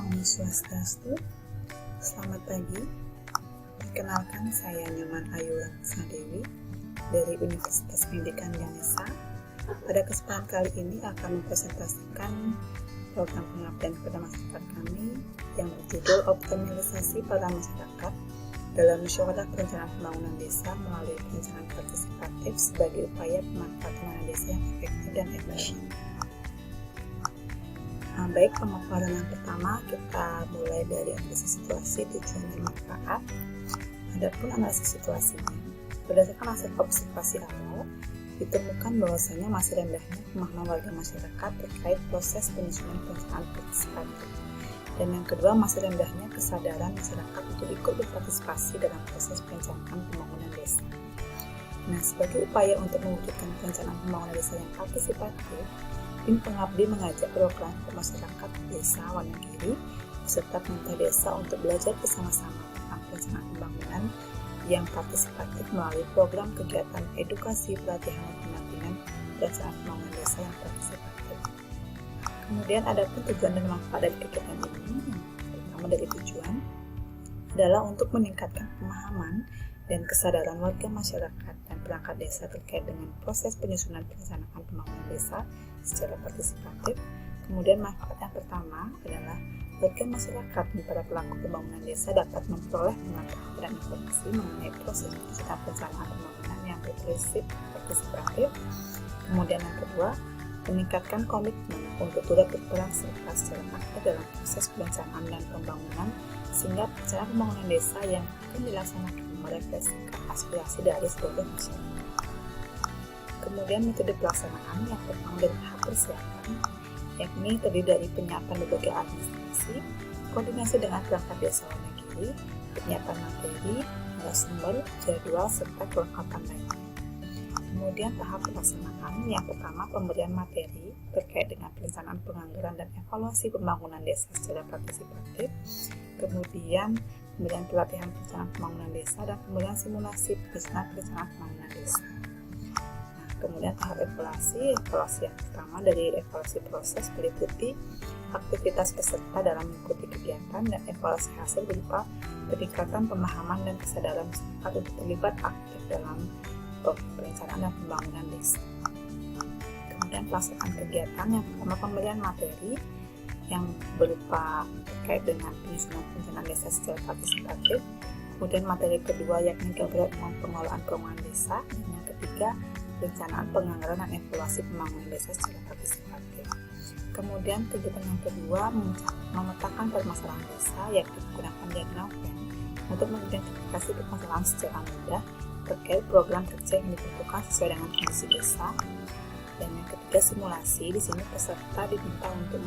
Om Swastiastu. Selamat pagi. Perkenalkan, saya Nyoman Ayu Ratna Dewi dari Universitas Pendidikan Ganesha. Pada kesempatan kali ini akan mempresentasikan program pengabdian kepada masyarakat kami yang berjudul Optimalisasi Peran Masyarakat dalam Musyawarah Perencanaan Pembangunan Desa melalui perencanaan partisipatif sebagai upaya pemanfaatan dana desa yang efektif dan efisien. Baik, pemaparan yang pertama kita mulai dari analisis situasi, tujuan dan manfaat. Adapun analisis situasinya, berdasarkan hasil observasi awal, ditemukan bahwasanya masih rendahnya pemahaman warga masyarakat terkait proses penyusunan perencanaan partisipatif. Dan yang kedua, masih rendahnya kesadaran masyarakat untuk ikut berpartisipasi dalam proses perencanaan pembangunan desa. Nah, sebagai upaya untuk mewujudkan perencanaan pembangunan desa yang partisipatif, Tim Pengabdi mengajak program ke masyarakat desa Wonogiri beserta pemerintah desa untuk belajar bersama-sama tentang perencanaan pembangunan yang partisipatif melalui program kegiatan edukasi, pelatihan, dan pendampingan perencanaan pembangunan desa yang partisipatif. Kemudian ada pun tujuan dan manfaat dari kegiatan ini. Yang pertama dari tujuan adalah untuk meningkatkan pemahaman dan kesadaran warga masyarakat dan perangkat desa terkait dengan proses penyusunan perencanaan pembangunan desa secara partisipatif. Kemudian manfaat yang pertama adalah warga masyarakat dan para pelaku pembangunan desa dapat memperoleh pengetahuan dan informasi mengenai proses penyusunan perencanaan pembangunan yang berprinsip partisipatif. Kemudian yang kedua, meningkatkan komitmen untuk turut berperan serta secara aktif dalam proses perencanaan dan pembangunan sehingga perencanaan pembangunan desa yang akan dilaksanakan merefleksikan aspirasi dari seluruh masyarakat. Kemudian metode pelaksanaan yang pertama dari tahap persiapan, yakni terdiri dari penyiapan berbagai administrasi, koordinasi dengan perangkat desa Wonogiri, penyiapan materi, narasumber, jadwal, serta kelengkapan lainnya. Kemudian tahap pelaksanaan yang pertama pemberian materi terkait dengan perencanaan penganggaran dan evaluasi pembangunan desa secara partisipatif, kemudian pemberian pelatihan perencanaan pembangunan desa dan pemberian simulasi penyusunan perencanaan pembangunan desa. Kemudian tahap evaluasi yang pertama dari evaluasi proses meliputi aktivitas peserta dalam mengikuti kegiatan dan evaluasi hasil berupa peningkatan pemahaman dan kesadaran masyarakat untuk terlibat aktif dalam perencanaan dan pembangunan desa. Kemudian pelaksanaan kegiatan yang pertama pemberian materi yang berupa terkait dengan penyusunan perencanaan desa secara partisipatif. Kemudian materi kedua yakni gambaran umum pengelolaan keuangan desa. Dan yang ketiga perencanaan penganggaran dan evaluasi pembangunan desa secara partisipatif. Kemudian kegiatan yang kedua memetakan permasalahan desa yakni menggunakan diagram Venn untuk mengidentifikasi permasalahan secara mudah terkait program kerja yang dibutuhkan sesuai dengan kondisi desa. Dan yang ketiga simulasi, di sini peserta diminta untuk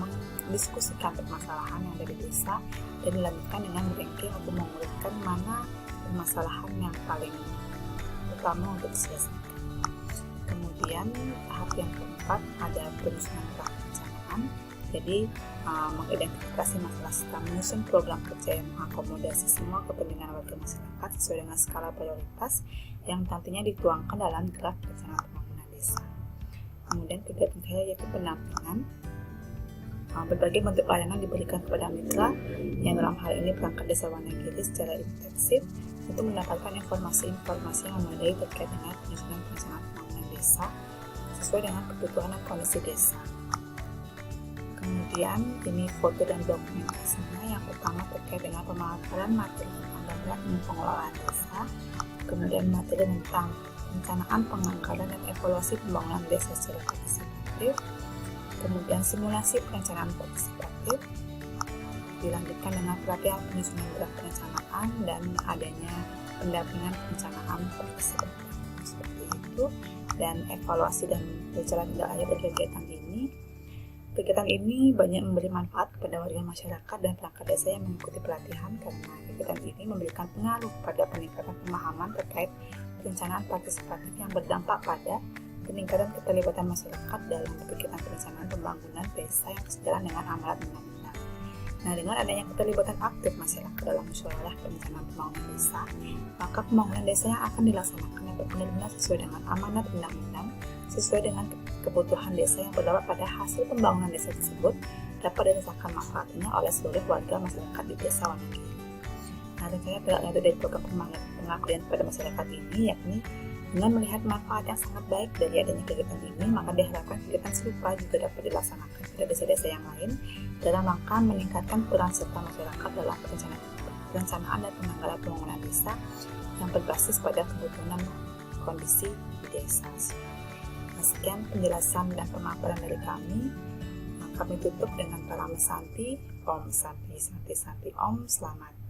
mendiskusikan permasalahan yang ada di desa dan dilanjutkan dengan ranking atau mengurutkan mana permasalahan yang paling utama untuk diselesaikan. Kemudian tahap yang keempat ada penyusunan perencanaan, jadi mengidentifikasi masalah serta menyusun program kerja yang mengakomodasi semua kepentingan warga masyarakat sesuai dengan skala prioritas yang nantinya dituangkan dalam draft perencanaan pembangunan desa. Kemudian kegiatan terakhir yaitu pendampingan. Berbagai bentuk pelayanan diberikan kepada mitra yang dalam hal ini perangkat desa Wonogiri secara intensif untuk mendapatkan informasi-informasi yang memadai terkait dengan penyusunan perencanaan pembangunan desa sesuai dengan kebutuhan dan kondisi desa. Kemudian ini foto dan dokumentasinya. Yang pertama terkait dengan pemaparan materi tentang gambaran pengelolaan desa, kemudian materi tentang perencanaan penganggaran dan evaluasi pembangunan desa secara partisipatif, kemudian simulasi perencanaan partisipatif, dilanjutkan dengan pelatihan penyusunan draft perencanaan dan adanya pendampingan perencanaan partisipatif seperti itu, dan evaluasi dan berjalan tidak lanjut dari kegiatan ini. Kegiatan ini banyak memberi manfaat kepada warga masyarakat dan perangkat desa yang mengikuti pelatihan karena kegiatan ini memberikan pengaruh pada peningkatan pemahaman terkait perencanaan partisipatif yang berdampak pada peningkatan keterlibatan masyarakat dalam kegiatan perencanaan pembangunan desa yang sejalan dengan amanat undang-undang. Nah, dengan adanya keterlibatan aktif masyarakat dalam musyawarah perencanaan pembangunan desa, maka pembangunan desa yang akan dilaksanakan dapat benar-benar sesuai dengan amanat undang-undang, sesuai dengan kebutuhan desa yang berdampak pada hasil pembangunan desa tersebut, dapat dirasakan manfaatnya oleh seluruh warga masyarakat di Desa Wonogiri. Nah, rencana tidak lanjut dari program pengabdian pada masyarakat ini, yakni dengan melihat manfaat yang sangat baik dari adanya kegiatan ini, maka diharapkan kegiatan serupa juga dapat dilaksanakan pada desa-desa yang lain dalam rangka meningkatkan peran serta masyarakat dalam perencanaan dan penanggalan pembangunan desa yang berbasis pada kebutuhan kondisi di desa. Nah, sekian penjelasan dan pemaparan dari kami. Kami tutup dengan Param Santi, Om Santi Santi Santi Om. Selamat